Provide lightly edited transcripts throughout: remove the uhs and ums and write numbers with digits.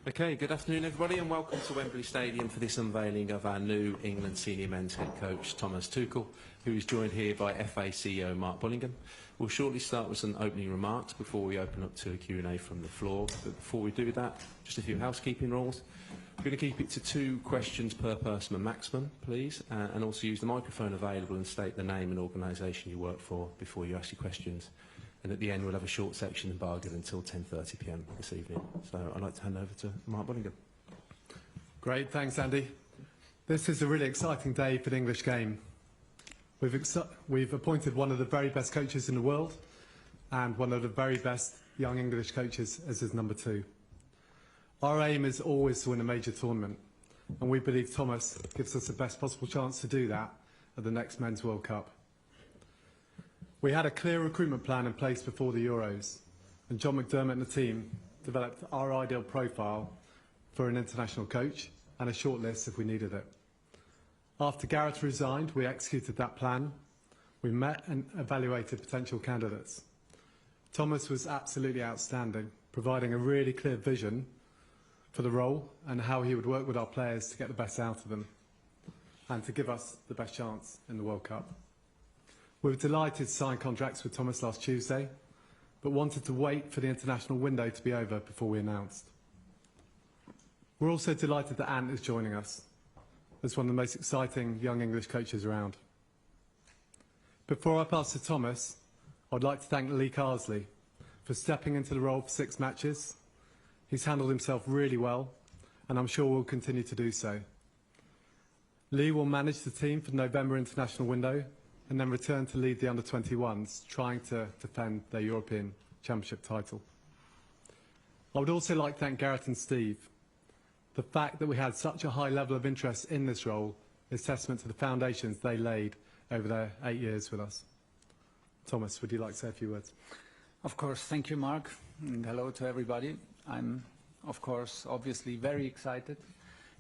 Okay, good afternoon everybody and welcome to Wembley Stadium for this unveiling of our new England senior men's head coach Thomas Tuchel, who is joined here by FA CEO Mark Bullingham. We'll shortly start with some opening remarks before we open up to a Q&A from the floor. But before we do that, just a few housekeeping rules. We're going to keep it to 2 questions per person maximum, please, and also use the microphone available and state the name and organisation you work for before you ask your questions. And at the end, we'll have a short section and bargain until 10:30 p.m. this evening. So I'd like to hand over to Mark Bullingham. Great, thanks Andy. This is a really exciting day for the English game. We've appointed one of the very best coaches in the world and one of the very best young English coaches as his number 2. Our aim is always to win a major tournament, and we believe Thomas gives us the best possible chance to do that at the next Men's World Cup. We had a clear recruitment plan in place before the Euros, and John McDermott and the team developed our ideal profile for an international coach and a shortlist if we needed it. After Gareth resigned, we executed that plan. We met and evaluated potential candidates. Thomas was absolutely outstanding, providing a really clear vision for the role and how he would work with our players to get the best out of them and to give us the best chance in the World Cup. We were delighted to sign contracts with Thomas last Tuesday, but wanted to wait for the international window to be over before we announced. We're also delighted that Ant is joining us as one of the most exciting young English coaches around. Before I pass to Thomas, I'd like to thank Lee Carsley for stepping into the role for 6 matches. He's handled himself really well, and I'm sure will continue to do so. Lee will manage the team for the November international window and then return to lead the under-21s, trying to defend their European Championship title. I would also like to thank Gareth and Steve. The fact that we had such a high level of interest in this role is testament to the foundations they laid over their 8 years with us. Thomas, would you like to say a few words? Of course, thank you, Mark, and hello to everybody. I'm, of course, obviously very excited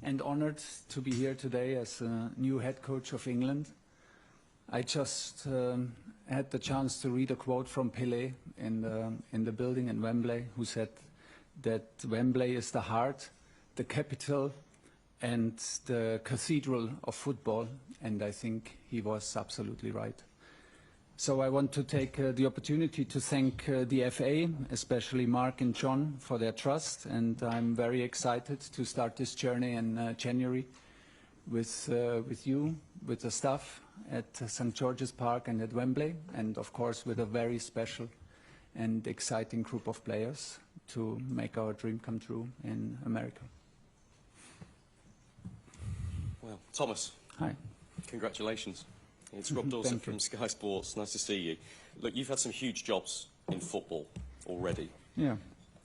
and honoured to be here today as a new head coach of England. I just had the chance to read a quote from Pelé in the building in Wembley, who said that Wembley is the heart, the capital and the cathedral of football, and I think he was absolutely right. So I want to take the opportunity to thank the FA, especially Mark and John, for their trust, and I'm very excited to start this journey in January with you, with the staff at St. George's Park and at Wembley, and of course with a very special and exciting group of players to make our dream come true in America. Well, Thomas. Hi. Congratulations. It's Rob Dawson from Sky Sports. Nice to see you. Look, you've had some huge jobs in football already. Yeah.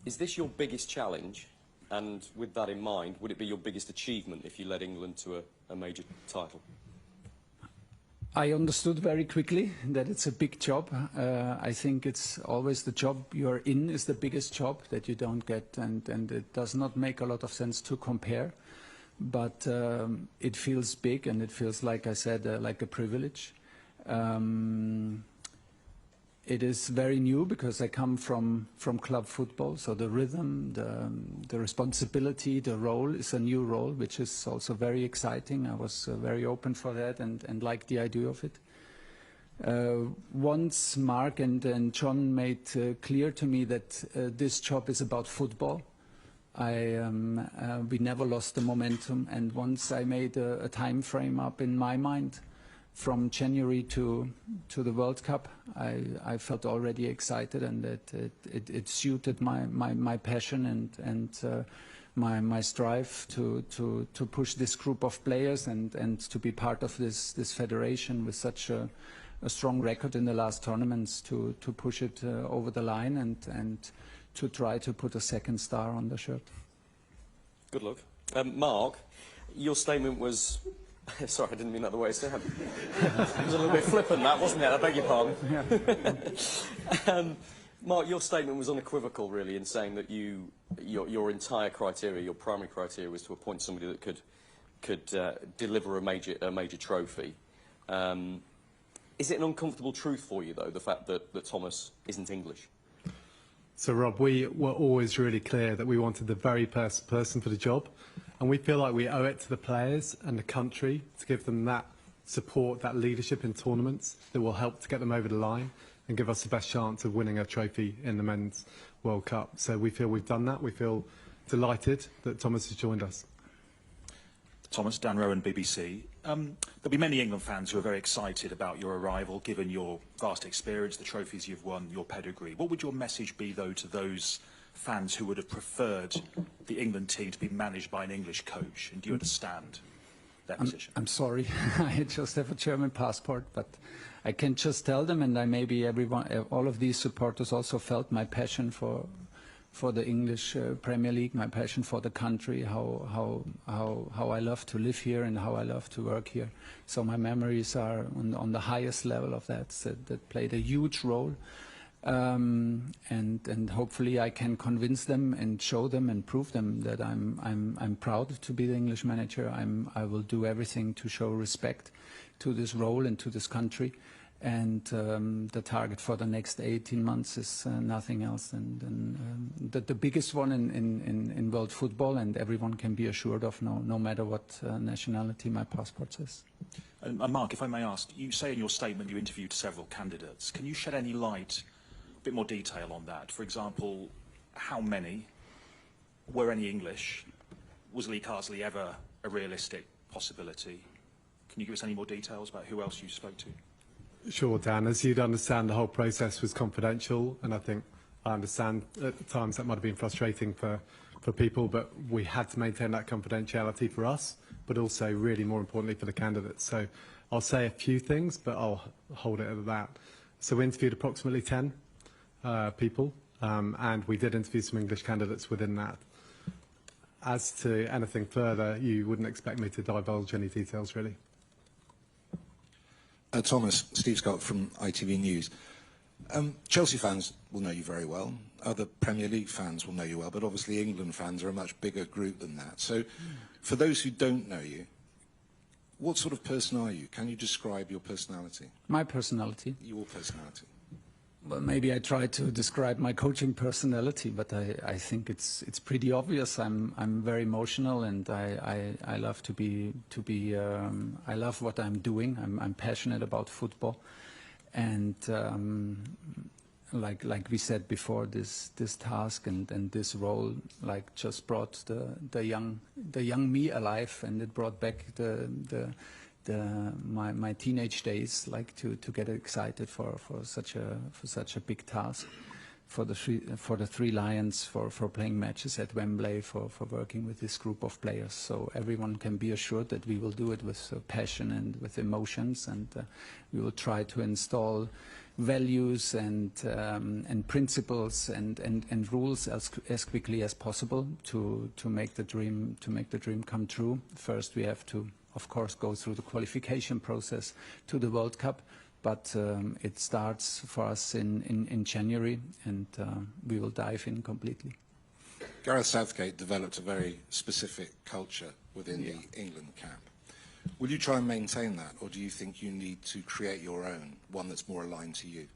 Is this your biggest challenge? And with that in mind, would it be your biggest achievement if you led England to a major title? I understood very quickly that it's a big job. I think it's always the job you're in is the biggest job that you don't get, and it does not make a lot of sense to compare. But it feels big, and it feels, like I said, like a privilege. It is very new because I come from club football, so the rhythm, the responsibility, the role is a new role, which is also very exciting. I was very open for that and liked the idea of it. Once Mark and John made clear to me that this job is about football, we never lost the momentum, and once I made a time frame up in my mind from January to the World Cup, I felt already excited, and that it suited my passion and my strive to push this group of players and to be part of this federation with such a strong record in the last tournaments, to push it over the line and to try to put a second star on the shirt. Good luck. Mark, your statement was... Sorry, I didn't mean that the way it sounded. It was a little bit flippant, that, wasn't it? I beg your pardon. Yeah. Mark, your statement was unequivocal, really, in saying that your entire criteria, your primary criteria, was to appoint somebody that could deliver a major trophy. Is it an uncomfortable truth for you, though, the fact that Thomas isn't English? So, Rob, we were always really clear that we wanted the very best person for the job, and we feel like we owe it to the players and the country to give them that support, that leadership in tournaments that will help to get them over the line and give us the best chance of winning a trophy in the Men's World Cup. So we feel we've done that. We feel delighted that Thomas has joined us. Thomas, Dan Rowan, BBC. There'll be many England fans who are very excited about your arrival, given your vast experience, the trophies you've won, your pedigree. What would your message be, though, to those fans who would have preferred the England team to be managed by an English coach? And do you understand their position? I'm sorry, I just have a German passport, but I can just tell them, and maybe all of these supporters also felt my passion for the English Premier League, my passion for the country, how I love to live here and how I love to work here. So my memories are on the highest level of that played a huge role. And hopefully I can convince them and show them and prove them that I'm proud to be the English manager. I will do everything to show respect to this role and to this country. And the target for the next 18 months is nothing else than the biggest one in world football, and everyone can be assured of, no matter what nationality my passport says. And Mark, if I may ask, you say in your statement you interviewed several candidates. Can you shed any light, a bit more detail on that? For example, how many? Were any English? Was Lee Carsley ever a realistic possibility? Can you give us any more details about who else you spoke to? Sure, Dan. As you'd understand, the whole process was confidential, and I understand at times that might have been frustrating for people, but we had to maintain that confidentiality for us, but also really more importantly for the candidates. So I'll say a few things, but I'll hold it at that. So we interviewed approximately 10 people, and we did interview some English candidates within that. As to anything further, you wouldn't expect me to divulge any details, really. Thomas, Steve Scott from ITV News. Chelsea fans will know you very well. Other Premier League fans will know you well, but obviously England fans are a much bigger group than that. So for those who don't know you, what sort of person are you? Can you describe your personality? My personality? Your personality. Well, maybe I try to describe my coaching personality, but I think it's pretty obvious. I'm very emotional, and I love I love what I'm doing. I'm passionate about football, and like we said before, this task and this role just brought the young me alive, and it brought back my teenage days, to get excited for such a big task, for the Three Lions, for playing matches at Wembley, for working with this group of players. So everyone can be assured that we will do it with passion and with emotions, and we will try to install values and principles and rules as quickly as possible to make the dream come true. First, we have to, of course, go through the qualification process to the World Cup, but it starts for us in January, and we will dive in completely. Gareth Southgate developed a very specific culture within the England camp. Will you try and maintain that, or do you think you need to create your own, one that's more aligned to you?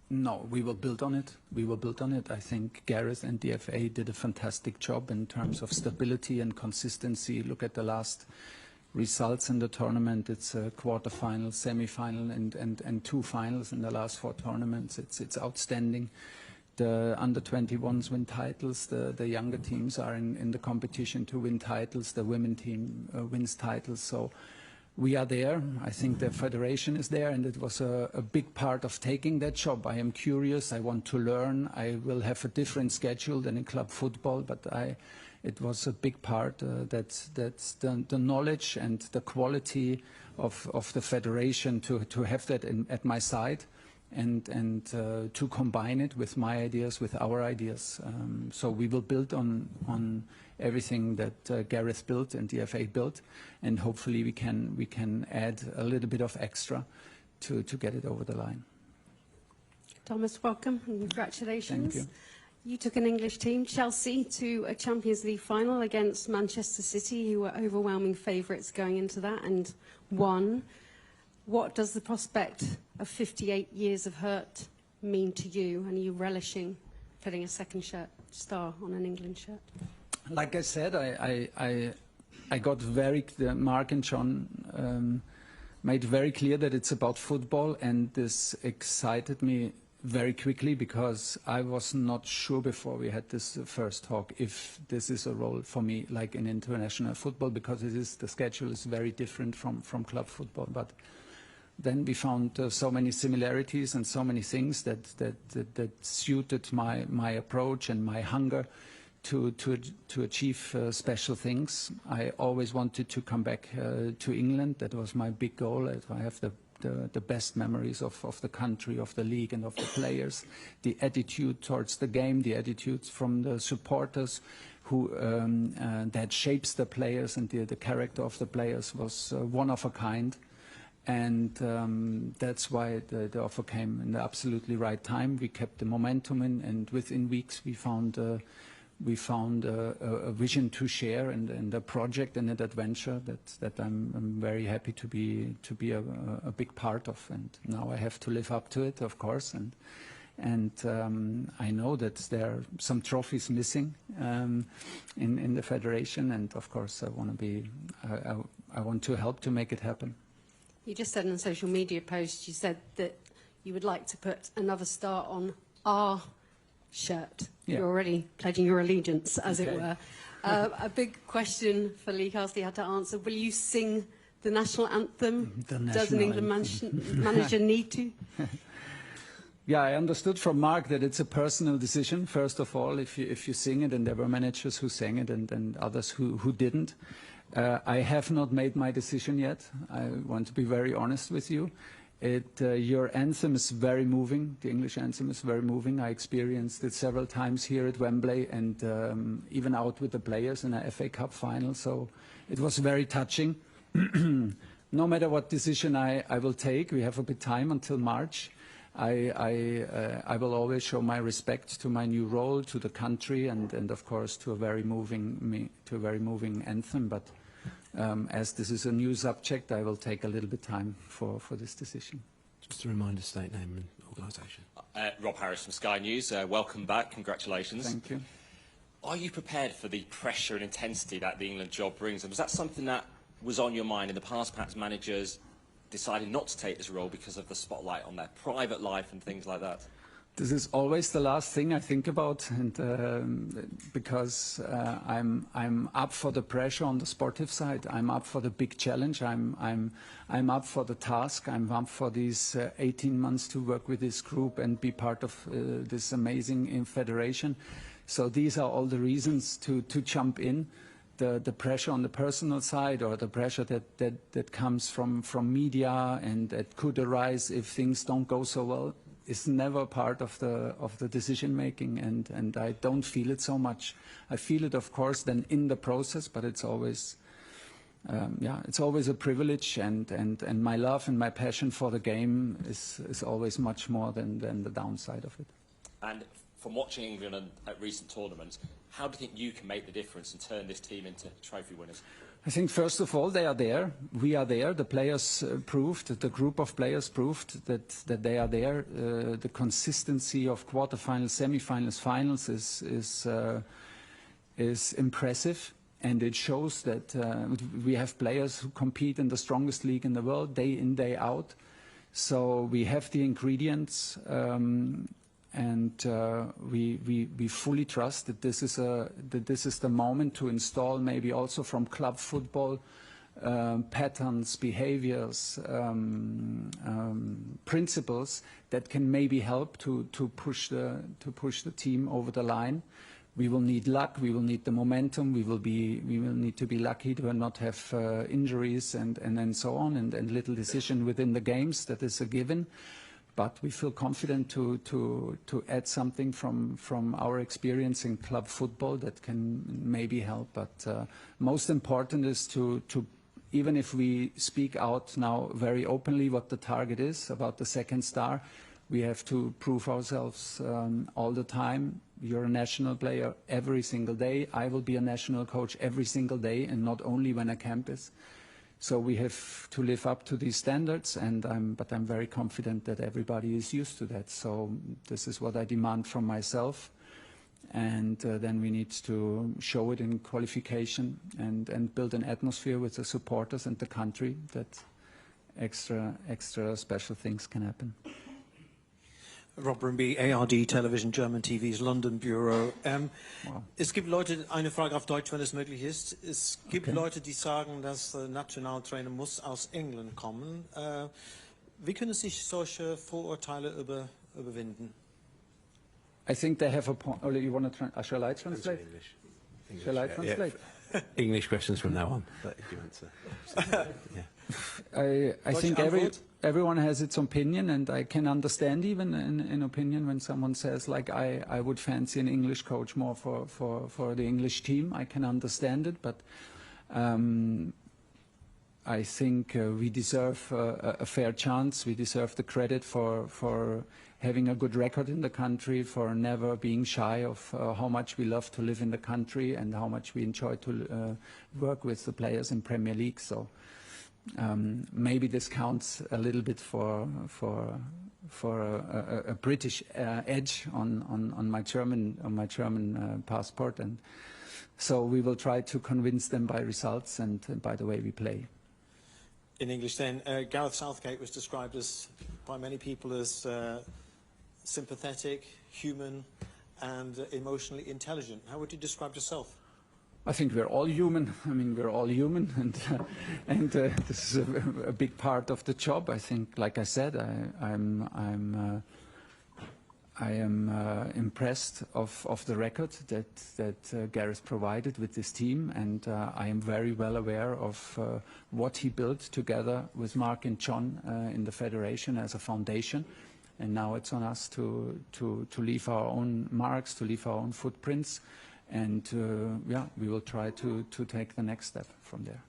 No, we will build on it. We will build on it. I think Gareth and the FA did a fantastic job in terms of stability and consistency. Look at the last results in the tournament. It's a quarter-final, semi-final, and two finals in the last four tournaments. It's outstanding. The under-21s win titles. The younger teams are in the competition to win titles. The women team wins titles. So we are there. I think the federation is there, and it was a big part of taking that job. I am curious. I want to learn. I will have a different schedule than in club football, but it was a big part. That's the knowledge and the quality of the federation to have that at my side, and to combine it with my ideas, with our ideas. So we will build on everything that Gareth built and the FA built, and hopefully we can add a little bit of extra to get it over the line. Thomas, welcome and congratulations. Thank you. You took an English team, Chelsea, to a Champions League final against Manchester City, who were overwhelming favourites going into that, and won. What does the prospect of 58 years of hurt mean to you, and are you relishing putting a second star on an England shirt? Like I said, I got Mark and John made very clear that it's about football, and this excited me very quickly because I was not sure before we had this first talk if this is a role for me like in international football, because the schedule is very different from club football. But then we found so many similarities and so many things that suited my approach and my hunger to achieve special things. I always wanted to come back to England. That was my big goal. I have the best memories of the country, of the league and of the players. The attitude towards the game, the attitudes from the supporters who that shapes the players, and the character of the players was one of a kind. And that's why the offer came in the absolutely right time. We kept the momentum in, and within weeks we found a vision to share and a project and an adventure that I'm very happy to be a big part of. And now I have to live up to it, of course. And I know that there are some trophies missing in the federation, and of course I want to help to make it happen. You just said in a social media post, you said that you would like to put another star on our shirt. Yeah. You're already pledging your allegiance, as it were. A big question for Lee Castley had to answer. Will you sing the national anthem? Does an England manager need to? Yeah, I understood from Mark that it's a personal decision, first of all, if you sing it, and there were managers who sang it and others who didn't. I have not made my decision yet. I want to be very honest with you. Your anthem is very moving. The English anthem is very moving. I experienced it several times here at Wembley, and even out with the players in a FA Cup final. So it was very touching. No matter what decision I will take, we have a bit of time until March. I will always show my respect to my new role, to the country, and of course to a very moving anthem. But as this is a new subject, I will take a little bit time for this decision. Just a reminder, state name and organisation. Rob Harris from Sky News. Welcome back. Congratulations. Thank you. Are you prepared for the pressure and intensity that the England job brings? And was that something that was on your mind in the past? Perhaps managers decided not to take this role because of the spotlight on their private life and things like that? This is always the last thing I think about, and because I'm up for the pressure on the sportive side. I'm up for the big challenge. I'm up for the task. I'm up for these 18 months to work with this group and be part of this amazing federation. So these are all the reasons to jump in. The pressure on the personal side, or the pressure that comes from media and that could arise if things don't go so well, is never part of the decision making, and I don't feel it so much. I feel it, of course, then in the process, but it's always it's always a privilege, and my love and my passion for the game is always much more than the downside of it. And from watching England at recent tournaments, how do you think you can make the difference and turn this team into trophy winners? I think, first of all, they are there. We are there. The players proved, the group of players proved that they are there. The consistency of quarterfinals, semi-finals, finals is impressive, and it shows that we have players who compete in the strongest league in the world, day in, day out. So we have the ingredients, and we fully trust that this is the moment to install, maybe also from club football, patterns, behaviors, principles that can maybe help to push the team over the line. We will need luck. We will need the momentum. We will need to be lucky to not have injuries and so on, and little decision within the games. That is a given. But we feel confident to add something from our experience in club football that can maybe help. But most important is to even if we speak out now very openly what the target is about the second star, we have to prove ourselves all the time. You're a national player every single day. I will be a national coach every single day, and not only when a camp is. So we have to live up to these standards, but I'm very confident that everybody is used to that. So this is what I demand from myself, and then we need to show it in qualification and build an atmosphere with the supporters and the country that extra special things can happen. Rob Brimby, ARD Television, German TV's London Bureau. Wow. Es gibt Leute, eine Frage auf Deutsch, wenn es möglich ist. Es gibt Leute, die sagen, dass der Nationaltrainer muss aus England kommen. Wie können sich solche Vorurteile überwinden? I think they have a point. Oh, you want to shall I translate? English. Shall I translate? Yeah. English questions from now on. But if you answer. Yeah. I think everyone has its opinion, and I can understand even an opinion when someone says, like, I would fancy an English coach more for the English team. I can understand it, but I think we deserve a fair chance. We deserve the credit for having a good record in the country, for never being shy of how much we love to live in the country and how much we enjoy to work with the players in Premier League. So maybe this counts a little bit for a British edge on my German passport, and so we will try to convince them by results and by the way we play. In English then, Gareth Southgate was described as, by many people, as sympathetic, human and emotionally intelligent. How would you describe yourself? I think we're all human. I mean, we're all human, and this is a big part of the job. I think, like I said, I am impressed of the record that Gareth provided with this team, and I am very well aware of what he built together with Mark and John in the federation as a foundation. And now it's on us to leave our own marks, to leave our own footprints, and yeah, we will try to take the next step from there.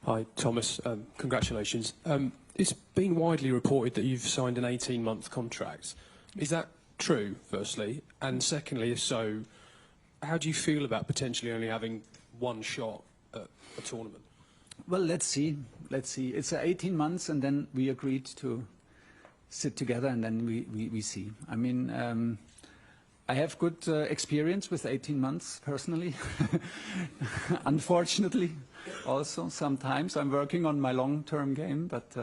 Hi, Thomas. Congratulations. It's been widely reported that you've signed an 18-month contract. Is that true, firstly? And secondly, if so, how do you feel about potentially only having one shot at a tournament? Well, let's see. Let's see. It's 18 months, and then we agreed to sit together, and then we see. I mean, I have good experience with 18 months, personally. Unfortunately, also, sometimes I'm working on my long-term game, but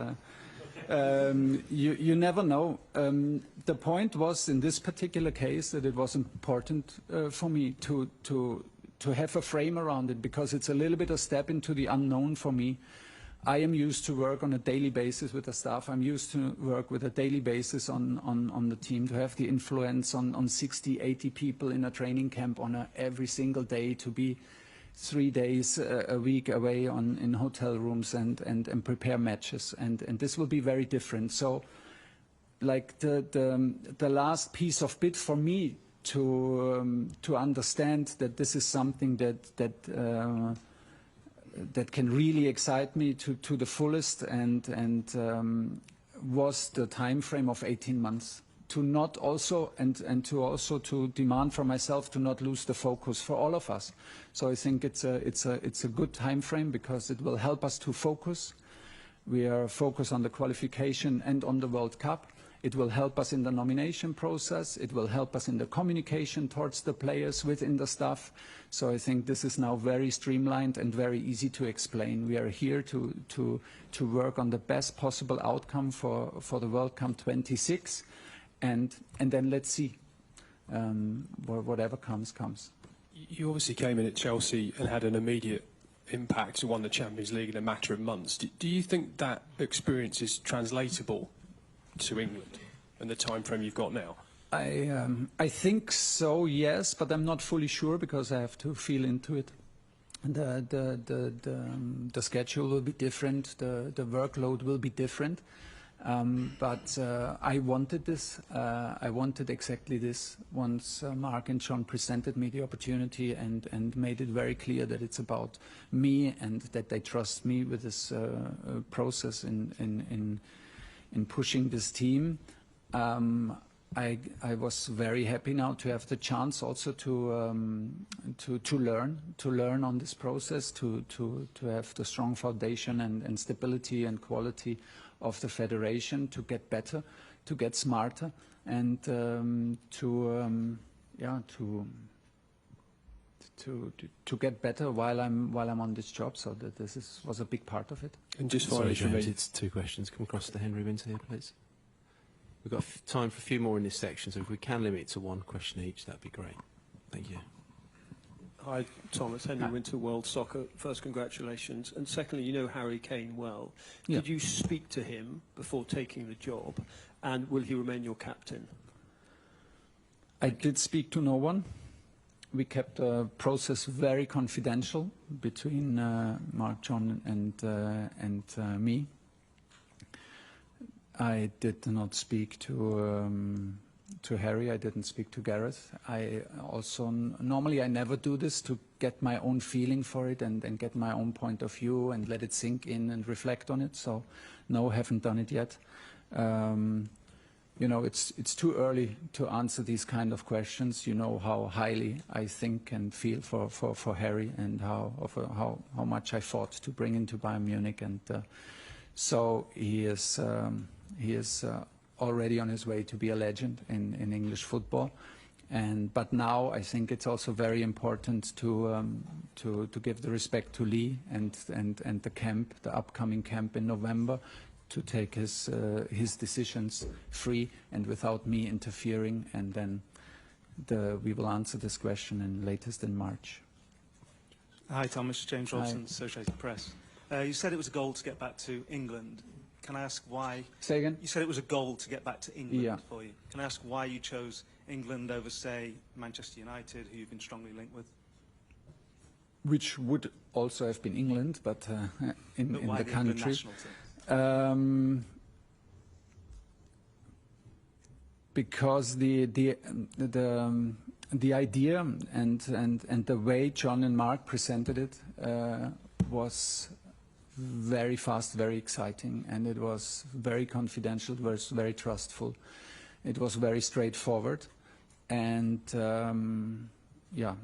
you never know. The point was, in this particular case, that it was important for me to have a frame around it, because it's a little bit a step into the unknown for me. I am used to work on a daily basis with the staff. I'm used to work with a daily basis on the team, to have the influence on 60, 80 people in a training camp on every single day, to be 3 days a week away in hotel rooms and prepare matches. And this will be very different. So, like the last piece of bit for me to understand that this is something that can really excite me to the fullest, and was the time frame of 18 months. To not also and to also to demand from myself to not lose the focus for all of us. So I think it's a good time frame, because it will help us to focus. We are focused on the qualification and on the World Cup. It will help us in the nomination process. It will help us in the communication towards the players within the staff. So I think this is now very streamlined and very easy to explain. We are here to work on the best possible outcome for the World Cup 26. And then let's see, whatever comes. You obviously came in at Chelsea and had an immediate impact and won the Champions League in a matter of months. Do you think that experience is translatable to England and the time frame you've got now? I think so, yes, but I'm not fully sure, because I have to feel into it. The schedule will be different, the workload will be different. But I wanted this. I wanted exactly this once Mark and John presented me the opportunity and made it very clear that it's about me and that they trust me with this process in pushing this team. I was very happy now to have the chance also to learn on this process, to have the strong foundation and stability and quality of the federation, to get better, to get smarter, and to yeah, to get better while I'm on this job. So that was a big part of it. And just Sorry, finally, James, it's two questions. Come across to Henry Winter here, please. We've got time for a few more in this section, so if we can limit it to one question each, that'd be great. Thank you. Hi, Thomas. Henry Winter, World Soccer. First, congratulations. And secondly, you know Harry Kane well. Yeah. Did you speak to him before taking the job? And will he remain your captain? I did speak to no one. We kept the process very confidential between Mark, John, and me. I did not speak to Harry. I didn't speak to Gareth. I also normally I never do this to get my own feeling for it and get my own point of view and let it sink in and reflect on it. So no, haven't done it yet. You know, it's too early to answer these kind of questions. You know how highly I think and feel for Harry and how much I fought to bring him to Bayern Munich, and so he is already on his way to be a legend in English football. But now I think it's also very important to give the respect to Lee and the camp, the upcoming camp in November, to take his decisions free and without me interfering, and then we will answer this question latest in March. Hi, Thomas. James Robson, Associated Press. You said it was a goal to get back to England. Can I ask why? Say again? You said it was a goal to get back to England for you. Can I ask why you chose England over, say, Manchester United, who you've been strongly linked with? Which would also have been England, but in why the country. National team? Because the idea and the way John and Mark presented it was very fast, very exciting, and it was very confidential, it was very trustful, it was very straightforward, and yeah,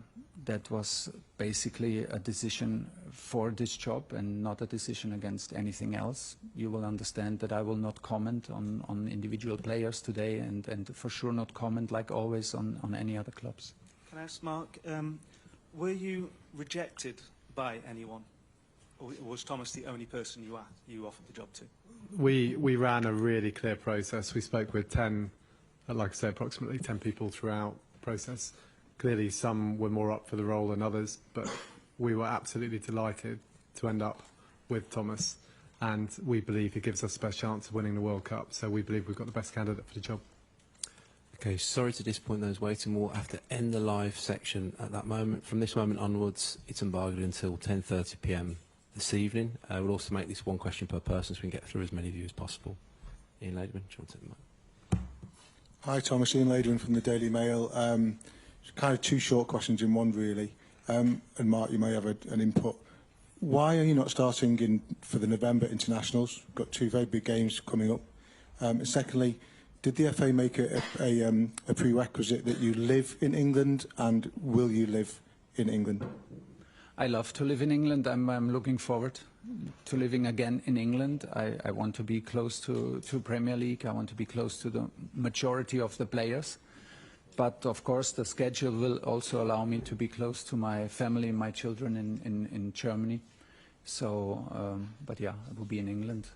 that was basically a decision for this job and not a decision against anything else. You will understand that I will not comment on individual players today, and for sure not comment, like always, on any other clubs. Can I ask, Mark, were you rejected by anyone? Or was Thomas the only person you offered the job to? We ran a really clear process. We spoke with 10, like I say, approximately 10 people throughout the process. Clearly some were more up for the role than others, but we were absolutely delighted to end up with Thomas, and we believe he gives us the best chance of winning the World Cup, so we believe we've got the best candidate for the job. Okay, sorry to disappoint those waiting. We'll have to end the live section at that moment. From this moment onwards, it's embargoed until 10:30 p.m. this evening. We'll also make this one question per person so we can get through as many of you as possible. Ian Laderman, do you want to take the mic? Hi Thomas, Ian Laderman from the Daily Mail. Kind of two short questions in one really. And Mark, you may have an input. Why are you not starting for the November internationals? We've got two very big games coming up. And secondly, did the FA make a prerequisite that you live in England, and will you live in England? I love to live in England. I'm looking forward to living again in England. I want to be close to Premier League. I want to be close to the majority of the players. But of course, the schedule will also allow me to be close to my family, my children in Germany. So, but yeah, I will be in England.